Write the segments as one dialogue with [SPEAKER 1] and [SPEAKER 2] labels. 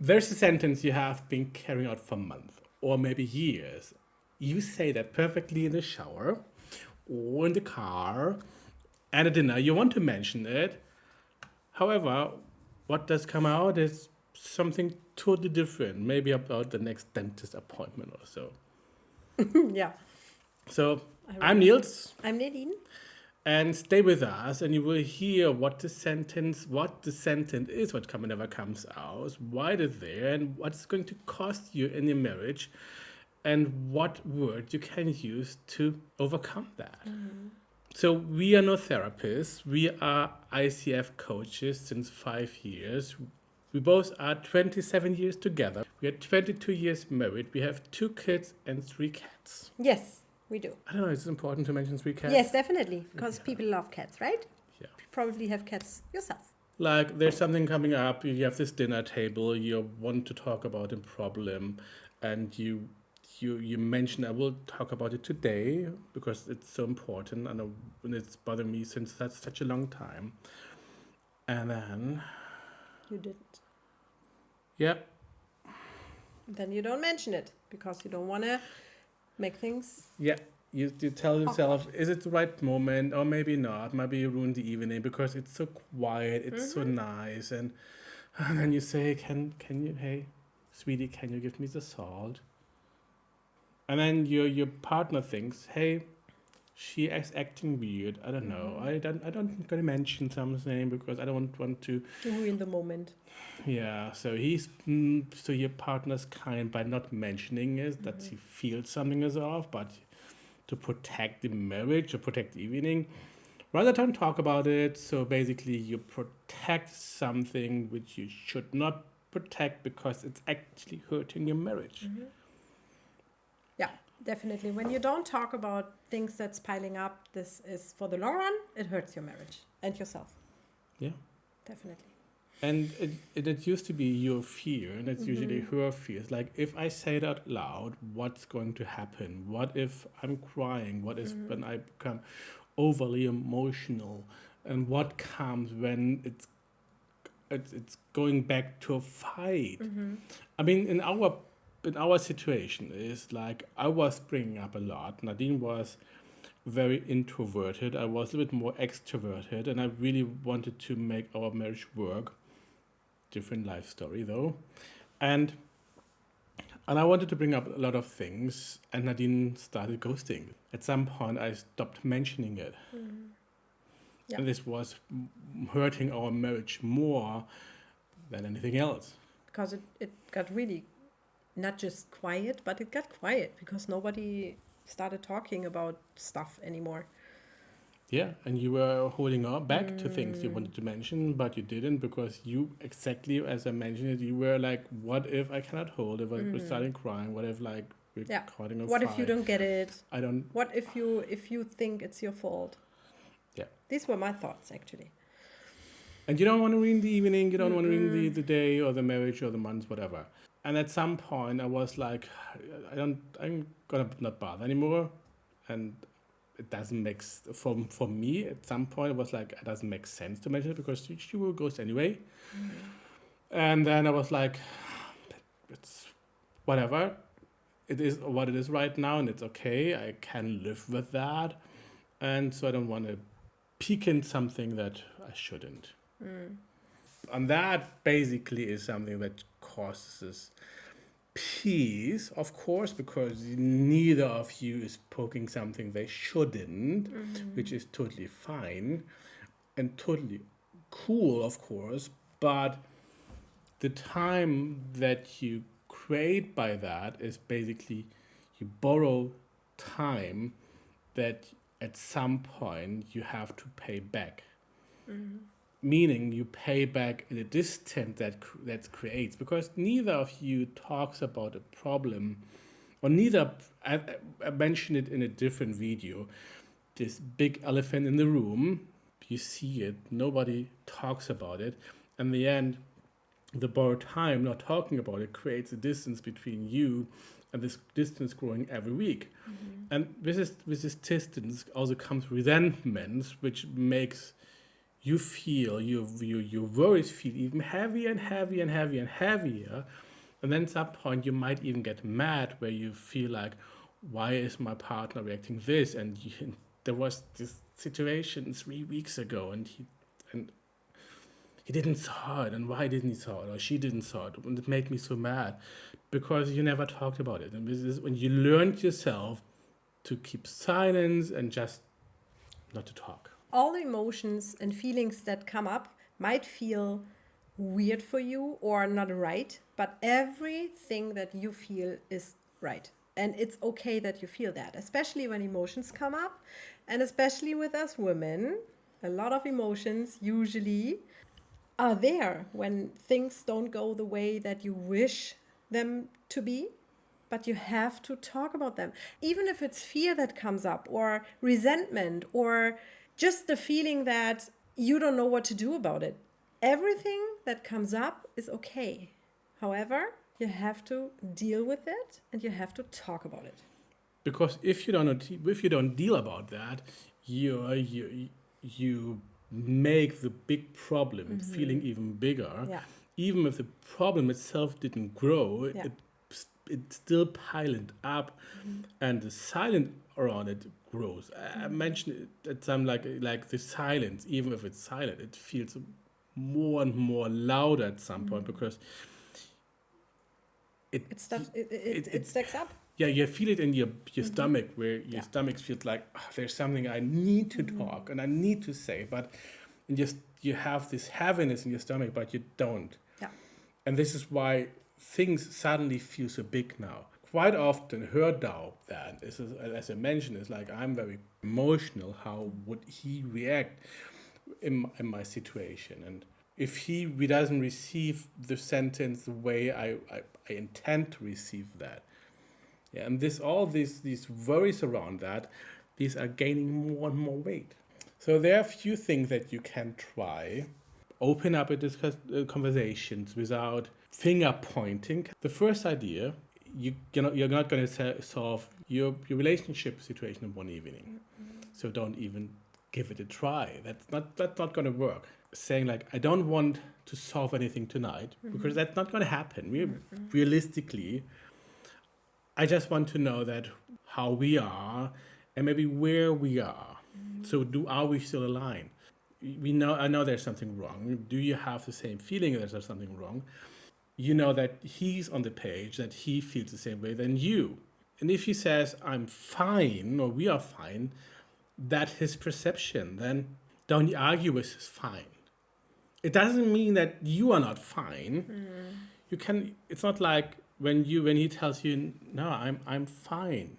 [SPEAKER 1] there's a sentence you have been carrying out for months or maybe years. You say that perfectly in the shower or in the car and at dinner. You want to mention it. However, what does come out is something totally different, maybe about the next dentist appointment or so.
[SPEAKER 2] Yeah.
[SPEAKER 1] So
[SPEAKER 2] I
[SPEAKER 1] I'm
[SPEAKER 2] remember.
[SPEAKER 1] Niels,
[SPEAKER 2] I'm Nadine.
[SPEAKER 1] and stay with us, and you will hear what the sentence is, what never comes out, why it is there, and what's going to cost you in your marriage, and what word you can use to overcome that. So we are no therapists. We are ICF coaches since 5 years. We both are 27 years together. We are 22 years married. We have 2 kids and 3 cats.
[SPEAKER 2] Yes, we do.
[SPEAKER 1] I don't know, it's important to mention 3 cats.
[SPEAKER 2] Yes, definitely. Because people love cats, right?
[SPEAKER 1] Yeah.
[SPEAKER 2] You probably have cats yourself.
[SPEAKER 1] Like there's something coming up, you have this dinner table, you want to talk about a problem, and you mention I will talk about it today because it's so important and it's bothering me since that's such a long time. And then
[SPEAKER 2] You didn't.
[SPEAKER 1] yeah,
[SPEAKER 2] Then you don't mention it because you don't want to make things.
[SPEAKER 1] yeah. You tell yourself, is it the right moment or maybe not? Maybe you ruin the evening because it's so quiet, it's so nice, and then you say, can you, hey, sweetie, can you give me the salt? And then your partner thinks, hey, she is acting weird. I don't know. I don't gonna mention something because I don't want to.
[SPEAKER 2] To ruin the moment.
[SPEAKER 1] Yeah. So so your partner's kind by not mentioning it that he feels something is off, but to protect the marriage or protect the evening, rather don't talk about it. So basically, you protect something which you should not protect because it's actually hurting your marriage.
[SPEAKER 2] Yeah, definitely. When you don't talk about things that's piling up, this is for the long run, it hurts your marriage and yourself.
[SPEAKER 1] Yeah.
[SPEAKER 2] Definitely.
[SPEAKER 1] And it used to be your fear, and it's usually her fears. Like, if I say it out loud, what's going to happen? What if I'm crying? What is when I become overly emotional? And what comes when it's going back to a fight? I mean, in our situation is like I was bringing up a lot. Nadine was very introverted. I was a little bit more extroverted, and I really wanted to make our marriage work. Different life story though, and I wanted to bring up a lot of things, and Nadine started ghosting. At some point, I stopped mentioning it,
[SPEAKER 2] Yeah.
[SPEAKER 1] and this was hurting our marriage more than anything else.
[SPEAKER 2] Because it got really not just quiet, but it got quiet because nobody started talking about stuff anymore.
[SPEAKER 1] Yeah, and you were holding on back to things you wanted to mention, but you didn't because you, exactly as I mentioned it, you were like, what if I cannot hold it? What if we're starting crying? What if like we're
[SPEAKER 2] Yeah.
[SPEAKER 1] causing a
[SPEAKER 2] What
[SPEAKER 1] fight?
[SPEAKER 2] if you don't get it?
[SPEAKER 1] I don't.
[SPEAKER 2] What if you think it's your fault?
[SPEAKER 1] Yeah.
[SPEAKER 2] These were my thoughts actually.
[SPEAKER 1] And you don't want to ruin the evening, you don't want to ruin the day or the marriage or the month, whatever. And at some point, I was like, I'm gonna not bother anymore, and it doesn't make for me. At some point, it was like it doesn't make sense to mention it because she will ghost anyway. And then I was like, it's whatever. It is what it is right now, and it's okay. I can live with that, and so I don't want to peek in something that I shouldn't. And that basically is something that causes peace, of course, because neither of you is poking something they shouldn't, which is totally fine and totally cool, of course. But the time that you create by that is basically you borrow time that at some point you have to pay back. Meaning you pay back in a distance that creates, because neither of you talks about a problem, or neither. I mentioned it in a different video. This big elephant in the room, you see it, nobody talks about it. In the end, the borrowed time not talking about it creates a distance between you, and this distance growing every week. And with this distance also comes resentment, which makes you feel your worries feel even heavier and heavier and heavier and heavier, and then at some point you might even get mad where you feel like, why is my partner reacting this? And there was this situation 3 weeks ago, and he didn't saw it, and why didn't he saw it, or she didn't saw it, and it made me so mad because you never talked about it. And this is when you learned yourself to keep silence and just not to talk.
[SPEAKER 2] All the emotions and feelings that come up might feel weird for you or not right, but everything that you feel is right. And it's okay that you feel that, especially when emotions come up. And especially with us women, a lot of emotions usually are there when things don't go the way that you wish them to be. But you have to talk about them. Even if it's fear that comes up, or resentment, or just the feeling that you don't know what to do about it. Everything that comes up is okay. However, you have to deal with it and you have to talk about it.
[SPEAKER 1] Because if you don't deal about that, you make the big problem feeling even bigger.
[SPEAKER 2] Yeah.
[SPEAKER 1] Even if the problem itself didn't grow,
[SPEAKER 2] Yeah.
[SPEAKER 1] it still piled up, and the silence around it grows. I mentioned it at some like the silence. Even if it's silent, it feels more and more louder at some point because
[SPEAKER 2] It stacks up.
[SPEAKER 1] yeah, you feel it in your stomach, where your stomach feels like, "Ah, there's something I need to talk and I need to say," but and just you have this heaviness in your stomach, but you don't.
[SPEAKER 2] Yeah.
[SPEAKER 1] And this is why things suddenly feel so big now. Quite often, her doubt that is, as I mentioned, is like, I'm very emotional. How would he react in my situation? And if he doesn't receive the sentence the way I intend to receive that, yeah, and all these worries around that, these are gaining more and more weight. So there are a few things that you can try. Open up a conversations without finger pointing. The first idea, you're not going to solve your relationship situation in one evening. So don't even give it a try. That's not going to work. Saying like, I don't want to solve anything tonight, because that's not going to happen. Realistically, I just want to know that how we are and maybe where we are. So are we still aligned? I know there's something wrong. Do you have the same feeling that there's something wrong? You know that he's on the page, that he feels the same way than you. And if he says, I'm fine, or we are fine, that's his perception. Then don't argue with his fine. It doesn't mean that you are not fine. You can. It's not like when he tells you, no, I'm fine.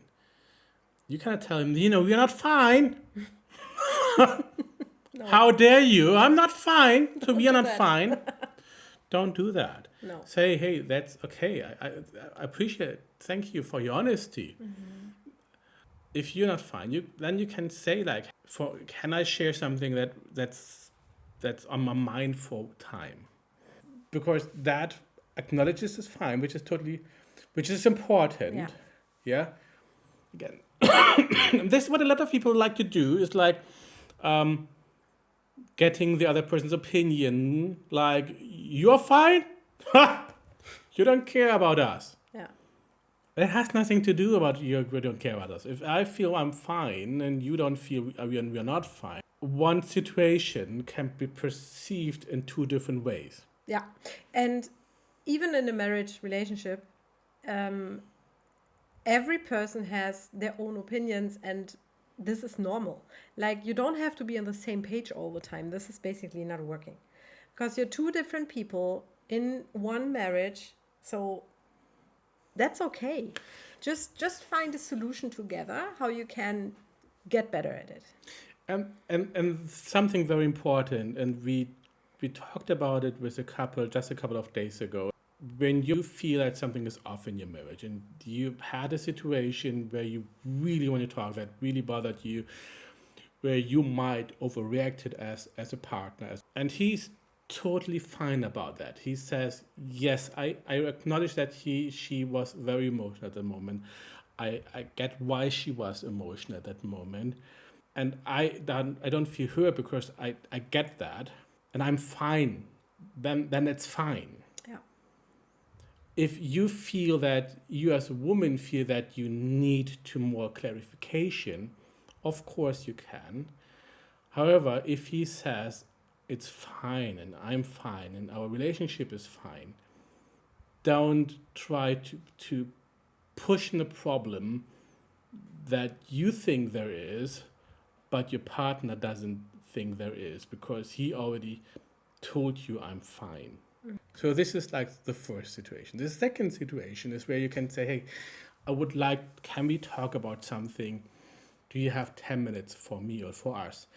[SPEAKER 1] You cannot tell him, we're not fine.
[SPEAKER 2] No.
[SPEAKER 1] How dare you? I'm not fine. So we are
[SPEAKER 2] do
[SPEAKER 1] not
[SPEAKER 2] that.
[SPEAKER 1] fine. Don't do that.
[SPEAKER 2] No.
[SPEAKER 1] Say, hey, that's okay. I appreciate it. Thank you for your honesty. If you're not fine, then you can say like, can I share something that's on my mind for time? Because that acknowledges is fine, which is important. Yeah. Again, this is what a lot of people like to do, is like getting the other person's opinion, like, you're fine? You don't care about us.
[SPEAKER 2] Yeah.
[SPEAKER 1] It has nothing to do about you don't care about us. If I feel I'm fine and you don't feel we're not fine, one situation can be perceived in two different ways.
[SPEAKER 2] Yeah. And even in a marriage relationship, every person has their own opinions, and this is normal. Like, you don't have to be on the same page all the time. This is basically not working, because you're two different people in one marriage. So that's okay. Just find a solution together how you can get better at it.
[SPEAKER 1] And something very important, and we talked about it with a couple just a couple of days ago. When you feel that something is off in your marriage, and you had a situation where you really want to talk, that really bothered you, where you might overreacted as a partner, and he's totally fine about that. He says, yes, I acknowledge that she was very emotional at the moment. I get why she was emotional at that moment. and I don't feel hurt because I get that, and I'm fine, then it's fine.
[SPEAKER 2] Yeah.
[SPEAKER 1] If you feel that you as a woman feel that you need to more clarification, of course you can. However, if he says it's fine and I'm fine and our relationship is fine, don't try to push in a problem that you think there is, but your partner doesn't think there is because he already told you I'm fine. So this is like the first situation. The second situation is where you can say, hey, can we talk about something? Do you have 10 minutes for me or for us?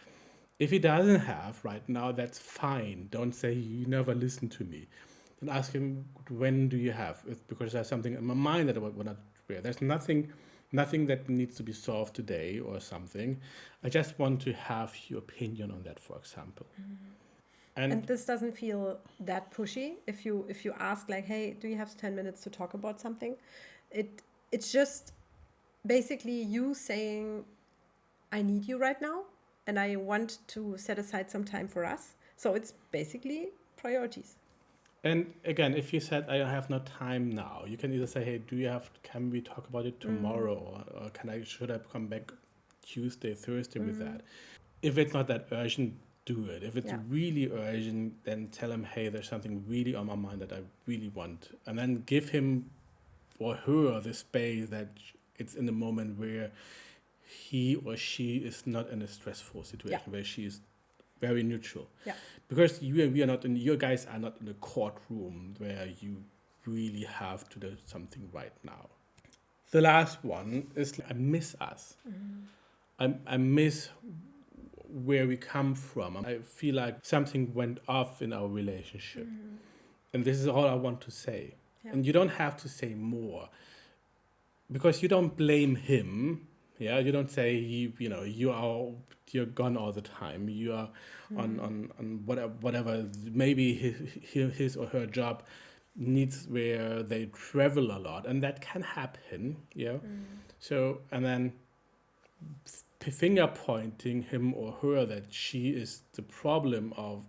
[SPEAKER 1] If he doesn't have right now, that's fine. Don't say you never listen to me. Then ask him, when do you have? It's because there's something in my mind that I want to share. There's nothing that needs to be solved today or something. I just want to have your opinion on that, for example.
[SPEAKER 2] And this doesn't feel that pushy if you ask like, hey, do you have 10 minutes to talk about something? It's just basically you saying, I need you right now and I want to set aside some time for us. So it's basically priorities.
[SPEAKER 1] And again, if you said I have no time now, you can either say, hey, can we talk about it tomorrow, or should I come back Tuesday, Thursday with that? If it's not that urgent, do it. If it's really urgent, then tell him, hey, there's something really on my mind that I really want, and then give him or her the space that it's in the moment where he or she is not in a stressful situation, where she is very neutral.
[SPEAKER 2] Yeah.
[SPEAKER 1] Because you guys are not in a courtroom where you really have to do something right now. The last one is I miss us. I miss where we come from. I feel like something went off in our relationship. And this is all I want to say.
[SPEAKER 2] Yeah.
[SPEAKER 1] And you don't have to say more. Because you don't blame him. Yeah, you don't say you're gone all the time. You are on whatever. Maybe his or her job needs where they travel a lot, and that can happen. Yeah. So and then finger pointing him or her that she is the problem of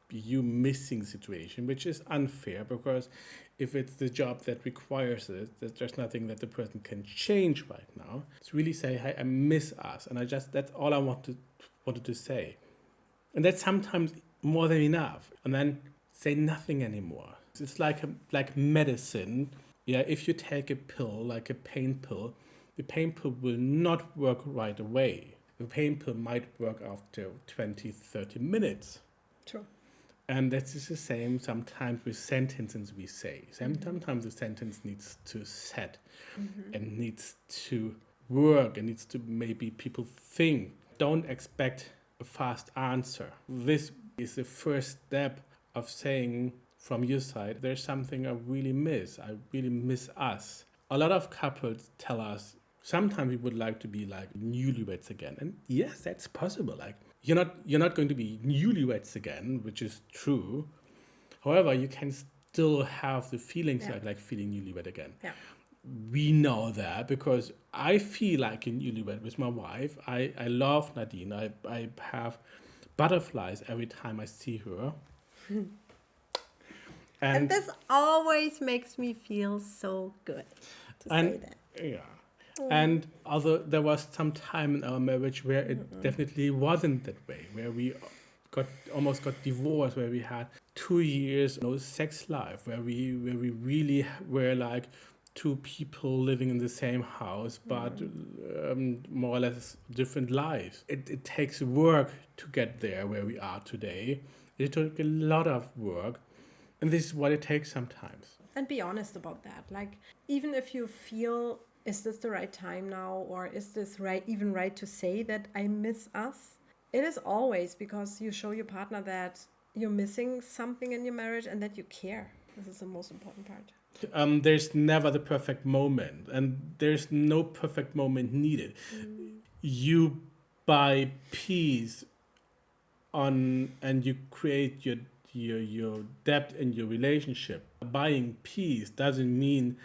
[SPEAKER 1] you missing situation, which is unfair because if it's the job that requires it, there's nothing that the person can change right now. It's really say, hey, I miss us, and that's all I wanted to say, and that's sometimes more than enough. And then say nothing anymore. It's like medicine. Yeah, if you take a pill like a pain pill, the pain pill will not work right away. The pain pill might work after 20, 30 minutes.
[SPEAKER 2] True.
[SPEAKER 1] And that is the same sometimes with sentences we say. Sometimes the sentence needs to set and needs to work and needs to maybe people think. Don't expect a fast answer. This is the first step of saying from your side, there's something I really miss. I really miss us. A lot of couples tell us sometimes we would like to be like newlyweds again. And yes, that's possible. Like you're not going to be newlyweds again, which is true. However, you can still have the feelings like feeling newlywed again.
[SPEAKER 2] Yeah.
[SPEAKER 1] We know that because I feel like a newlywed with my wife. I love Nadine. I have butterflies every time I see her.
[SPEAKER 2] And this always makes me feel so good to say that.
[SPEAKER 1] Yeah. And although there was some time in our marriage where it definitely wasn't that way, where we almost got divorced, where we had 2 years no sex life, where we really were like two people living in the same house, but more or less different lives. It takes work to get there where we are today. It took a lot of work, and this is what it takes sometimes.
[SPEAKER 2] And be honest about that. Like, even if you feel, is this the right time now? Or is this even right to say that I miss us? It is always because you show your partner that you're missing something in your marriage and that you care. This is the most important part.
[SPEAKER 1] There's never the perfect moment, and there's no perfect moment needed. You buy peace and you create your depth in your relationship. Buying peace doesn't mean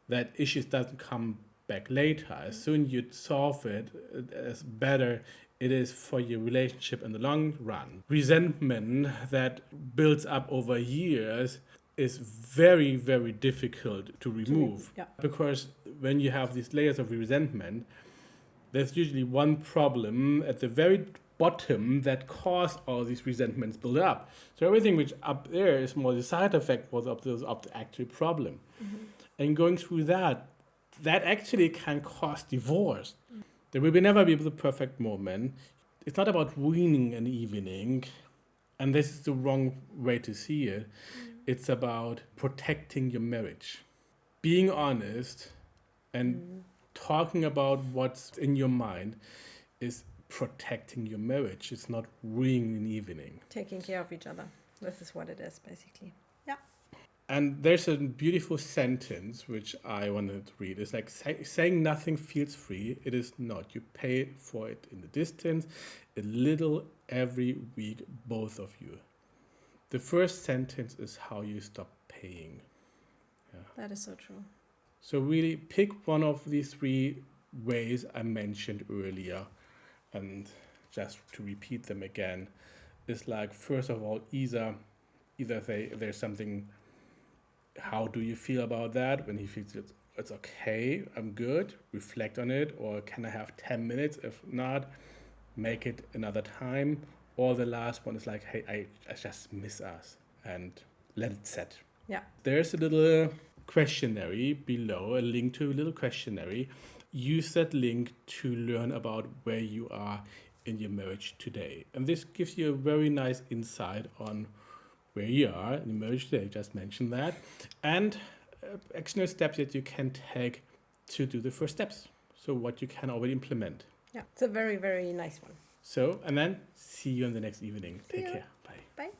[SPEAKER 1] that issues doesn't come back later. As soon you solve it, it's better it is for your relationship in the long run. Resentment that builds up over years is very, very difficult to remove.
[SPEAKER 2] Yeah.
[SPEAKER 1] Because when you have these layers of resentment, there's usually one problem at the very bottom that caused all these resentments build up. So everything which up there is more the side effect was of the actual problem. And going through that actually can cause divorce. There will never be the perfect moment. It's not about ruining an evening, and this is the wrong way to see it. It's about protecting your marriage, being honest, and talking about what's in your mind is protecting your marriage. It's not ruining an evening.
[SPEAKER 2] Taking care of each other. This is what it is, basically. Yeah.
[SPEAKER 1] And there's a beautiful sentence which I wanted to read. It's like saying nothing feels free. It is not. You pay for it in the distance, a little every week, both of you. The first sentence is how you stop paying. Yeah.
[SPEAKER 2] That is so true.
[SPEAKER 1] So really pick one of these three ways I mentioned earlier, and just to repeat them again, is like, first of all, either say there's something, how do you feel about that? When he feels it's okay, I'm good, reflect on it, or can I have 10 minutes? If not, make it another time. Or the last one is like, hey, I just miss us, and let it set.
[SPEAKER 2] Yeah.
[SPEAKER 1] There's a little questionnaire below, a link to a little questionnaire. Use that link to learn about where you are in your marriage today. And this gives you a very nice insight on where you are in your marriage today. I just mentioned that. And actionable steps that you can take to do the first steps. So what you can already implement.
[SPEAKER 2] Yeah, it's a very, very nice one.
[SPEAKER 1] So, and then see you in the next evening.
[SPEAKER 2] See
[SPEAKER 1] Take
[SPEAKER 2] you.
[SPEAKER 1] care. Bye.
[SPEAKER 2] Bye.